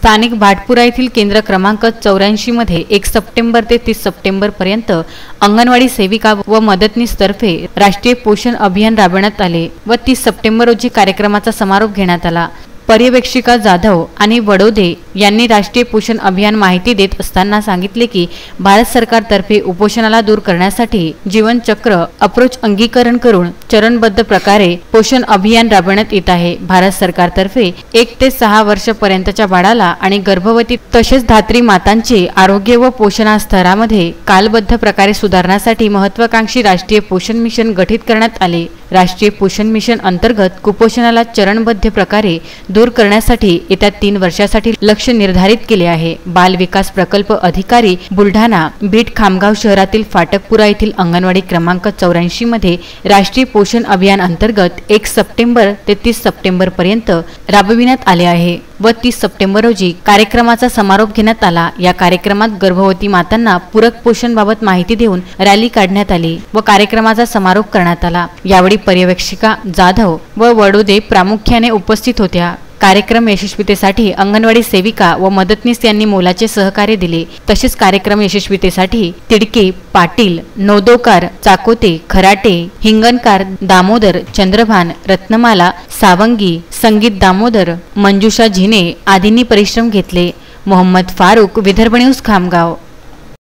स्थानिक भाटपुरा येथील केंद्र क्रमांक 84 मध्ये 1 सप्टेंबर ते 30 सप्टेंबर पर्यंत अंगणवाडी सेविका व मदतनीस तर्फे राष्ट्रीय पोषण अभियान राबवण्यात आले व 30 सप्टेंबर रोजी कार्यक्रमाचा समारोप घेण्यात आला। पर्यवेक्षिका जाधव आणि वडोदे यांनी राष्ट्रीय पोषण अभियान माहिती देत असताना सांगितले की भारत सरकारतर्फे उपोषणाला दूर करण्यासाठी जीवनचक्र अप्रोच अंगीकरण करून चरणबद्ध प्रकारे पोषण अभियान राबवण्यात येत आहे। भारत सरकारतर्फे 1 ते 6 वर्षापर्यंतच्या बाळाला आणि गर्भवती तसेच धात्री मातांचे आरोग्य व पोषण स्तरामध्ये कालबद्ध प्रकारे सुधारण्यासाठी महत्त्वाकांक्षी राष्ट्रीय पोषण मिशन गठीत करण्यात आले। राष्ट्रीय पोषण मिशन अंतर्गत कुपोषणाला चरणबद्ध प्रकारे दूर करण्यासाठी येत्या 3 वर्षासाठी लक्ष्य निर्धारित केले आहे। बाल विकास प्रकल्प अधिकारी बुलढाणा बीड खामगाव शहरातील फाटकपुरा येथील अंगणवाडी क्रमांक 84 मध्ये राष्ट्रीय पोषण अभियान अंतर्गत 1 सप्टेंबर ते 30 सप्टेंबर पर्यंत राबविण्यात आले आहे व 30 सप्टेंबर रोजी कार्यक्रमाचा समारोप घेण्यात आला। या कार्यक्रमात गर्भवती मातांना पूरक पोषण बाबत माहिती देऊन रॅली काढण्यात आली व कार्यक्रमाचा समारोप करण्यात आला। यावेळी पर्यवेक्षिका जाधव व वडोदे प्रामुख्याने उपस्थित होत्या। कार्यक्रम यशस्वीतेसाठी अंगणवाडी सेविका व मदतनीस यांनी मोलाचे सहकार्य दिले। तसेच कार्यक्रम यशस्वीतेसाठी तिडके, पाटील, नौदोकार, चाकोते, खराटे, हिंगणकार, दामोदर, चंद्रभान, रत्नमाला, सावंगी, संगीत दामोदर, मंजुषा झिने आदींनी परिश्रम घेतले। मोहम्मद फारूक, विदर्भ न्यूज, खामगाव।